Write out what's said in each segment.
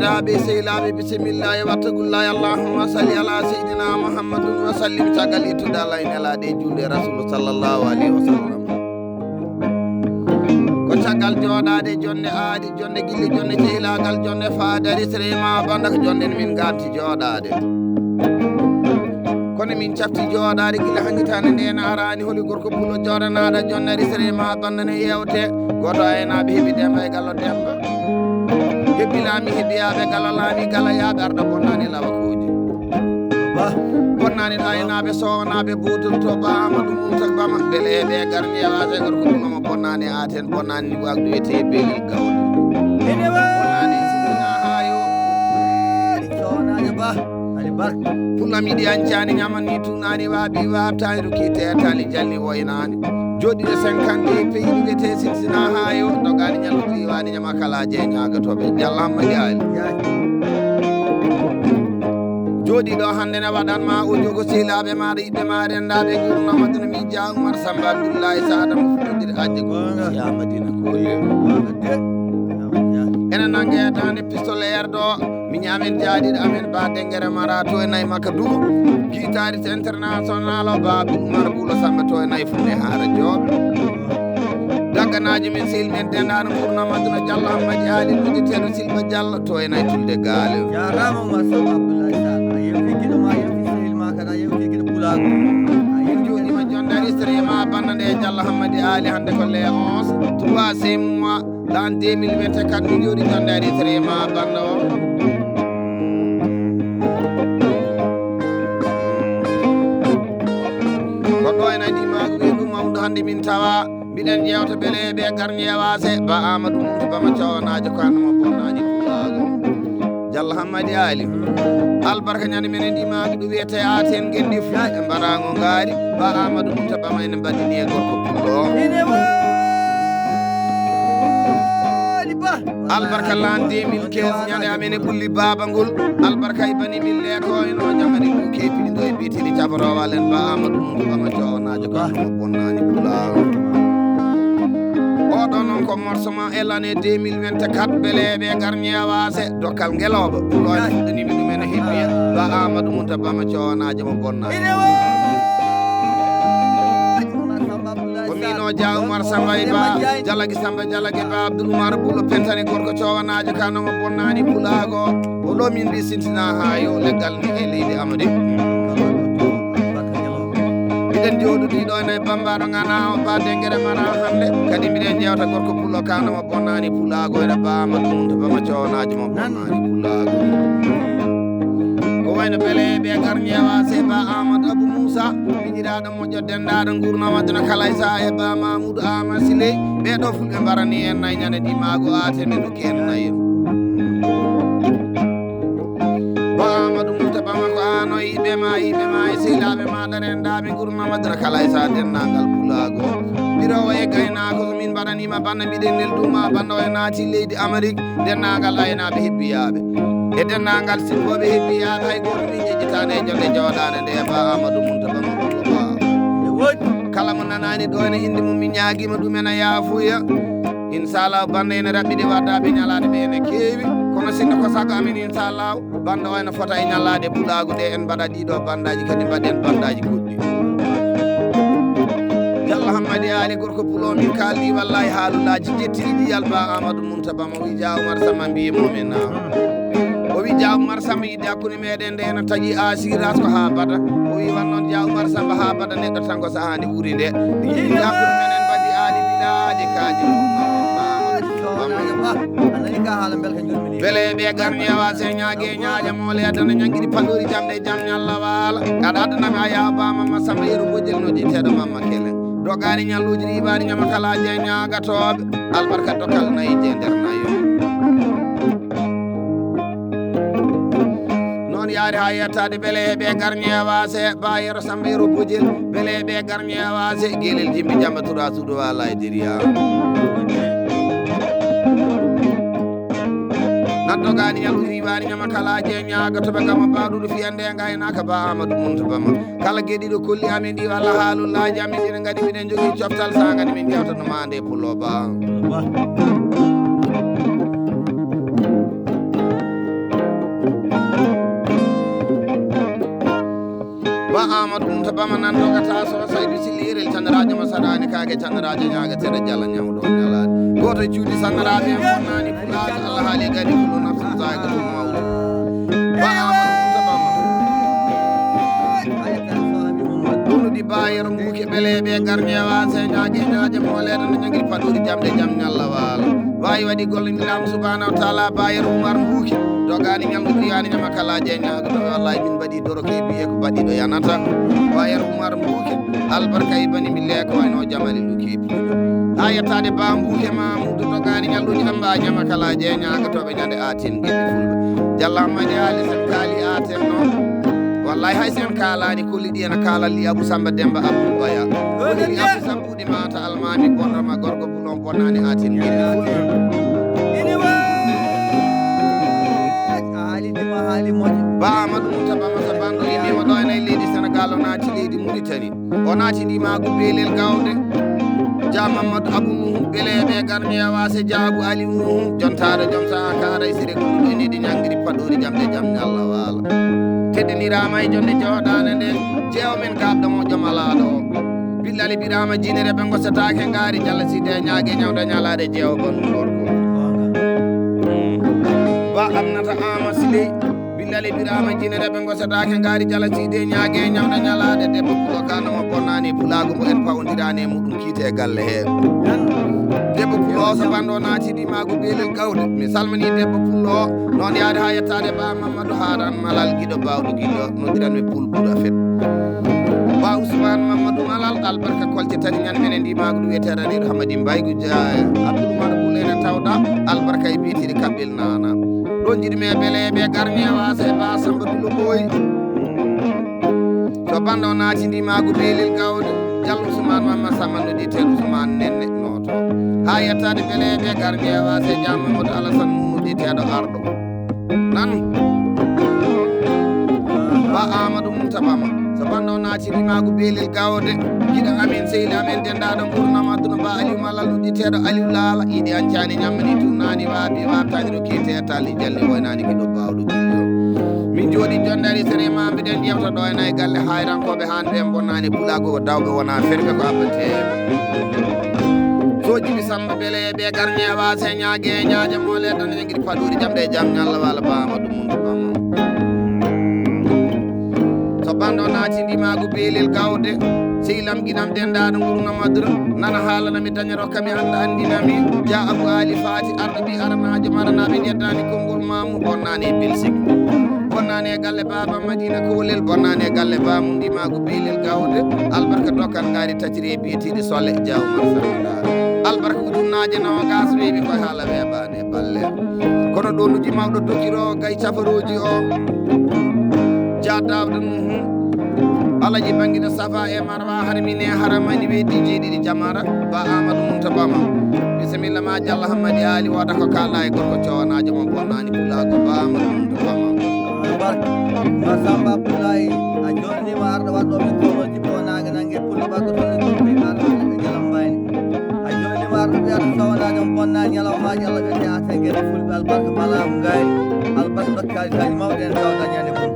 bandiraɓe sehilaɓe bisimillahi wattagullahi allahumma salli ala seydina muhammadun wa sallim caggal ittude allah e nelaɗe julde rasulu sallllahu alayhi wa sallam ko caggal joɗade jonde aadi jonde gilli jonde cehilagal jonde faadari sérema banda ko jonde min ganti joɗade kono min cafti joɗade gila hanjitande nden arani holi gorko pulo joɗanaɗa jonnari sérema banda ne yewte goto aynaɓe heeɓi demba e gallo demba heɓɓi laami heɓiyaɓe gala laami gala yaaɓe arɗa bonnani lawakoji bonnani aynaɓe sowanaɓe botul to ba amadou mumtak bama beleɓe garni yewate gorko pulomo bonnani aten bonnani wagdu wiyete beeli gawɗo bonnani sidina hayo sowonaje ba ali barka fullam yiɗi ancani ñamanni tunani waaɓi wabtani ruki tetali jalli woynani joɗiɗe 50 pays wiyete sinsina hayo dogani ñalluti wani ñama kala jeñagatoɓe jallammaɗi ali joɗi ɗo hande ne waɗanma o jogo sehilaɓe maɗa yiɓɓe ma rendaɓe gurnamadino mi dia oumar samba abdoullahi sada mo fuɗɗiɗe ajje goya madina koye enen nanguedande pistolaire ɗo min amen jaaɗiɗo amen ba denguere mara to e nayyi makka dugo guitariste international o babou oumar ɓuulo samba to e nayyi funde haara jooɓe dagganaji min sehil men dendaɗo gurnamadino diallo hammadi ali noditeɗo silba diallo to e nayyi tulde gaale jarama oumar samba abdoullahi sada a yewti guiɗo ma yewti sehil ma kadi a yewti guiɗo pulago joɗima jonde aristrema banda nde diallo hammadi ali hande ko le 11 3e mois l'an 2024 mi jooɗi jonde aristrema banda o goɗɗo ena dimago wi ɗum mawɗo hande min tawa mbiɗen ƴewta beleɓe garñewase ba amadou mumta bama cowanajo ko annamo bonnaji pulago diallo hammadi ali albarka ñande men en ɗimaɓe ɗum wiyete aten gendi fuɗe mbarago ngaari ba amadou mumta bama ene mbaɗini e gorko pullo albarka lan 2015 ñande amen e ɓulli baba ngol albarka e bani min leeko eno jamani ɗum kepiɗi ɗo e mbiteɗi cabarowalen ba amadou mumta bama cowanajo ko annamo bonnani pulago oɗo noon ko morsement e l' année 2024 beleɓe garñewase dokkal ngeloɓo puloene fuɗɗanimi ɗumen e hebbiya ba amadou mumta bama cowanajo mo bonnani komino dia oumar samba e ba jalagui samba jalagui ba abdoul oumar ɓuulo pentani gorko cowanajo kanomo bonnani pulago oɗo min mbi sintina ha yo leggal ni e leydi amadi miɗen joɗuɗi ɗo ene bambaɗo gana o ba denguere mara hande kadi mbiɗen ƴewta gorko pullo kanomo bonnani pulago ene ba amadou mumta bama cowanajo mo bonnani pulago ko wayno beleɓe garñewase ba amadou abou moussa miñiraɗo moƴƴo dendaɗo gurnamadino kalay sa e ba mamoudou ama siley ɓeɗo fulɓe mbarani en nayyi ñande ɗimago aten ɓe dukki en nayyi ba amadou mumta bama ko ano yiɓe ma e sehilaɓe maɗa rendaɓe gurnamadino kalay sa dennagal pulago ɓirowo e gaynako somin mbaɗanima banda mbiɗen nelduma banda o e naati leydi amérique dennagal aynaɓe hebbiyaɓe e dennagal simboɓe hebbiyaɓe hay goto min jejjitani e jonde joɗade nde ba amadou mumta bama pullo ba kala mo nanani ɗo ene inde mum mi ñaguima ɗumen a yaafuya inchallah banda ene raɓɓiɗi waddaɓe ñalade ɓe ene keewi kono sinno ko sago amin inchallah banda o ene fota e ñallade pulago ɗe en mbaɗa ɗiɗo bandaji kadi mbaɗen bandaji goɗɗi diallo hammadi ali gorko pulo min kaldi wallahi haalullaji jettiɗi yalba amadou mumta bama o wi dia oumar samba mbiymomin o wi dia oumar samba yiɗde hakkude meɗen nde ene tagui assurance ko ha bada o wi wan noon dia oumar samba ha bada neɗɗo tan ko sahande wuuri nde yiɗde hakkude menen mbaɗi aali bilaade kaaji beleɓe garñewase ñaague ñaaƴa mooleyadana ñanguiɗi paɗori jamde jaam ñalla waala aɗa addanami a yaw bamama samba yeru bojjel no ƴetteɗo mamma kele dogani ñalluji ɗi waɗi ñama kala je ñagatoɓe albarka dokal nayyi je nder nayo noon yaari ha yettade beleɓe garñewase ba yero samba yeru bojjel beleɓe garñewase guelel jimbi jamba toura suudu wala e diriya naddogani ñalluji wani ñama kala je ñagatoɓe gama baɗuɗo fiyande gaynaka ba amadou mumta bama kala gueɗiɗo kolli amin ɗi walla haalullaji amin ɗine gadi miɗen jogui coftal sa gadi min jewta no mande pullo ba ba amadou mum to bama nan dogata so saydu silirel canarajo ma saɗani kage canarajo ñaga tere jalla ñamɗo ñalade goto cuuɗi sannaraɓe en bonnani pulaɗo allah haali gadi kullu nafsin zaiqatul mawt ba amadou mum to bama ɗumɗi bayero mbuke ɓeleɓe garñewa señague ñaje molede no jogui paɗori jamde jam ñalla waalo wawi waɗi gollodiram subhanahu wa taala bayero oumar mbuke dogani ñamdu diyani ñama kala jeñago to wallahi min mbaɗi doroke biye ko baɗiɗo yanata bayero oumar mbuke albarka ibani mi leeko wayno jamali lukipi ha yettade ba mbuke mamoudou dogani ñalluji ɗamba ñama kala jeñago toɓe ñande atin gueɗɗi fulɓe jallammadi haali sen kaali aten noon wallahi hay sen kalani kolliɗi ene kalal li abou samba demba abdou baya kolliɗi abou sambuɗi mata almami bonnama gorgo bulon bonnani atin gueɗɗi fulɓe ba amadou mouta bama so banɗo yimima ɗo enayi leydi sénégal o naati leydi mauritanie o naatinimago beelel gawde ja mamadou abou nuhu beleɓe garmiya wase diabou ali nuhu jontade joom sa kaara e sire gonɗuɗo enidi ñanggiri paɗori jamde jamde allah waala teddinirama e jonde jooɗade nde jeewo men kabɗomo joom alaɗo o billali birama jinere ɓe gossetake gaari jalla side ñaague ñawda ñalade jeewo gonɗum gorko ba amnata ama siley billali birama jinere ɓe gossetake gaari jalla side ñaague ñawda ñalade debbo pulo kanoma bonnani pulago mo en pawodirani e muɗum kiite e galle he debbo pulo o so banɗo naatiɗimago beelel gawde mi salmini debbo pulo o noon yaade ha yettade ba mamadou haran malal guiɗo bawɗo guiɗo nodiranmi pulɓuɗo fet ba ousmane mamadou malal albarka kolce tati ñan menen ndimago ɗum wiyeteraɗiɗo hamadi mbaygu abdoulmar boul enen tawɗa albarka e biyetiɗi kaɓɓel nana ɗon jiɗmi e beleɓe garmi e wasa e ba samba dulo ɓooyi so banɗo naati ndimago beelel gawde diallo ousmane mamma sammandodi tel ousmane nenne noto ha yettade beleɓe garmi e wasa e jam mamadou alassane mumuɗi teɗo arɗo nan ba amadou mouta bama so banɗo naatinimago beelel gawde jiɗo amin sehli amen dendaɗo gurnam adduno ba aliou malal nuɗɗiteɗo aliou laala yiɗi ancani ñammani turnani waabi wabtani rokkete tali jalli woynani kiɗo bawɗo gilɗo min jooɗi jondari sere ma mbiɗen ƴewta ɗo enayi galle hayrankoɓe hanɓe en bonnani pulago ko dawɓe wona ferɓe ko abbate so jiɓi samba beleɓe garñe wase ñaague ñaaje moleɗo no jogui paɗori jamde e jam ñalla walla ba amadou mouta bama so banɗo naatidimago beelel gawde sehlam guinam dendaɗo gurna madra nana haalanami daña rokkami anda andinami ja abou ali fati arɗo ɓi aranajo maranaɓe jeddani konngol mamou bonnani e belsik bonnani e galle baba madina kolel bonnani e galle bamum ndimago beelel gawde albarka dokkan gaari tatiri e biyetiɗe solle diawmar samadara albarka ujunnaje nogas weeɓi koye haala weeɓani e balle kono ɗonuji mawɗo dokirowo gay cafaroji o jaddawde nuhu alaji banguiɗo safa e marwa harmine haramani weɗɗi jeeɗiɗi jamara ba amadou mouta bama bisimilla ma diallah hammadi ali woda ko kalɗa e gorko cowanajo mo bonnani pulago ba amadou mouta bama masamba pulay a jonnima arɗo waɗɗo min koloji bonaga nangue pullo baggo toon ɗumɓe arɗo ɓe jalam mbayni a jonnima arɗo ɓiyata sowanajo mo bonnani ñalawmaji allah wiyete aten gueɗe fulɓe albarka malamu gayri albarka ɗokkalisaji mawɗe en tawda ñande mum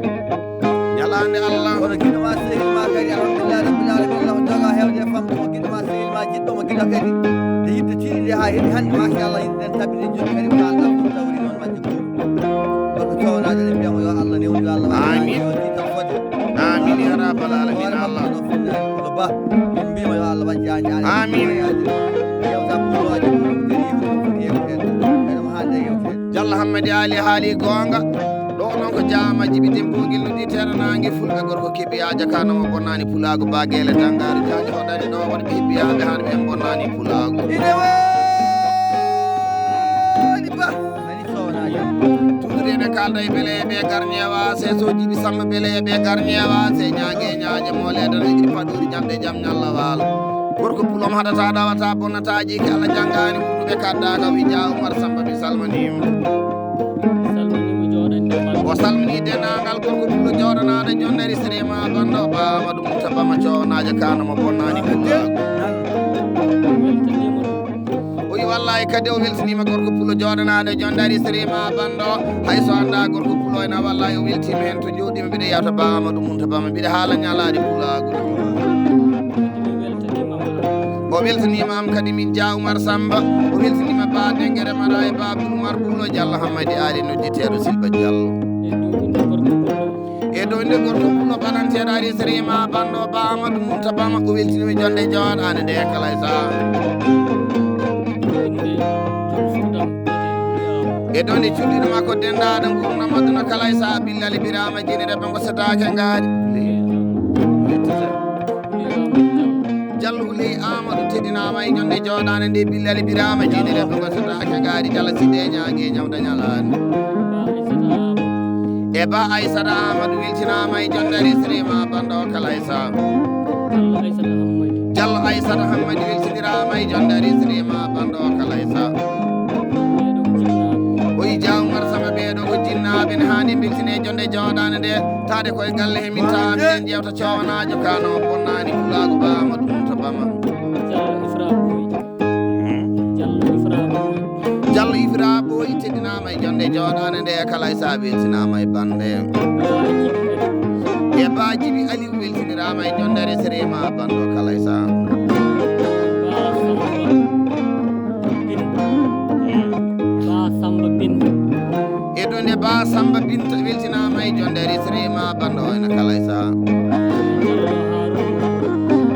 ñalande allah kono guiɗoma sehilma kadi alhamdulillah rabbil alamin lahu joga hewde famde mo guiɗoma sehilma jiɗɗomo guiɗo kadi nde yidde tiiɗiɗe ha heeɗi hande machallah yimɓeɗen tabiti joni kadi ko kalɗa ko tawri noon majje ko gorko cowanajo ɗe mbiyamo yo allah newniɗo allah amin jitam fodde amin ya rabbal alamin allah ɗo finnani pulo ba min mbima yo allah wajjani amin yewta puloji pulo kadi yewti yewtede eɗemo hande yewtede diallah hammadi ali haali gonga ɗo noon ko jama jiɓi dembogel no ɗi teranangue fulɓe gorko keɓiyaja kanomo bonnani pulago baguele dangare jaji hoɗani ɗo waɗɓe heɓiyaɓe hanɓe en bonnani pulago ine woni ba nani sownajo toujours enen kalda e beleɓe garñewa se so jiɓi samba beleɓe garñewa se ñaague ñaaje moleɗo no jiɗi paɗori jamde jaam ñalla waalo gorko pulom haɗata ɗawata bonnataji ki allah janggani ɓurɗuɓe kaddaka wi dia oumar samba mi salmanima o salmini dendagal gorko pulo jawɗanaɗo jonnere sérema gonɗo ba amadou mouta bama cownajo kanamo bonnani pulago o wi wallahi kadi o weltinima gorko pulo joɗanade jondari sérima bando hayso anda gorko pulo ena wallahi o weltima hen to joɗima mbiɗa yewta ba Amadou Munta Bama mbiɗa haala ñalade pulago o weltanima am kadi min Dia Oumar Samba o weltanima ba Denguere Mara e ba Oumar Pullo Diallo Hammadi Ali nodditeɗo Silba Diallo e dow nde gorko pulo baɗanteɗo ari sérima bando ba Amadou Munta Bama o weltinimi jonde joɗade nde kala sa e ɗo nde cuɗɗiɗo makko dendaɗo gurnamaɗo no kala sa billali birama jinire ɓe gosatake ngaari Diallo Houleye Amadou teddinama e jonde joɗade nde billali birama jinire ɓe gosatake ngaari Diallo Sidé ñague ñawda ñalani e ba Aissata Amadou weltinama e jondari sérima bando kala sa Diallo Aissata Hammadi weltinirama e jondari sérima bando kala sa Dia Oumar Samba ɓeɗo ko jinnaɓe ne hani beltine jonde joɗade nde tade koye galle he min tawa minen jewta cowanajo kano bonnani pulago ba Amadou Munta Bama Diallo Ifra Boyi teddinama e jonde joɗade nde kala sa weltinama e bande e ba Djibi Aliou weltinirama e jondere sérima bando kala sa e ɗo nde ba Samba Binta weltinama e jondere sérima bando ene kala sa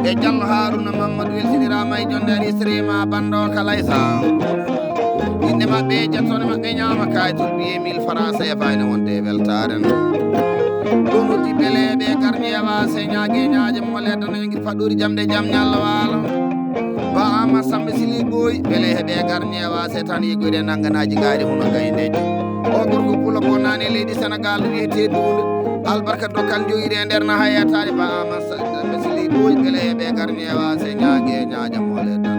e Diallo Harouna Mamadou weltinirama e jondere sérima bando kala sa inde mabɓe jettone mabɓe ñama kayitol biye 1000 francs CFA ene wonde weltare ɗum uddi beleɓe garñewa señague ñaje moleddo no guir faɗɗori jamde jaam ñalla walo ba Ama Samba Sili Boy bele heɓe garñewa se tan yeggude nanganaji gaari hono gayneji o gorko pulo bonnani leydi Sénégal wiyete Dunde albarka dokkal joyire e nder na hayatade ba Ama Samba Sili Boy bele heɓe garñewa señague ñaje moleddo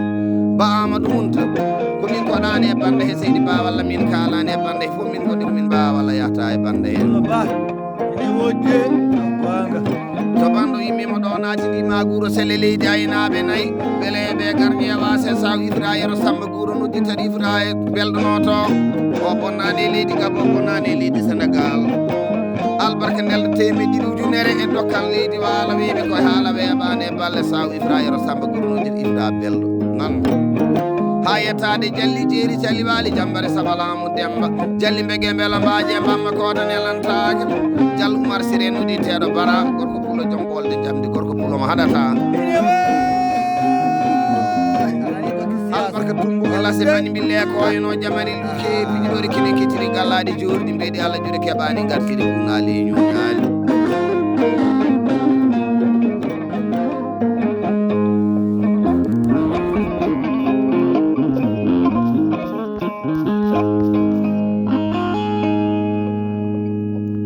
ba Amadou Munta komin koɗani e bande he seydi ba walla min kalani e bande fof min goɗɗi komin mbawa walla yahta e bande hen to bando yimmima ɗo naati ndima guuro selle leydi aynaɓe nayyi beele ɓe garñewa se saw Ifra yero Samba guuro noddintaɗo Ifra e belɗonoto o bonnani e leydi Gabon o bonnani e leydi Sénégal albarka nelɗo temedɗiɗi ujunere e dokkal leydi waalo wiɓe koye haala weeɓani e balle saw Ifra yero Samba guuro noddir Ifra belɗo nan ha yettade Jalli Jeeri Calli Waali Jambare Sabalamu Demba Jalli Mbege Mbelo Mbaje Bamma Koda Nelantake Diallo Oumar Siré nodditeɗo Bara gorko pulo joom bolde jamdi gorko pulo mo haɗata albarka tumbugo lase mani bille koyno jamari luke piɗiɗori kine kettiri gallaɗi jorɗi mbeɗi Allah juuɗe keɓani gartiri kuna leñu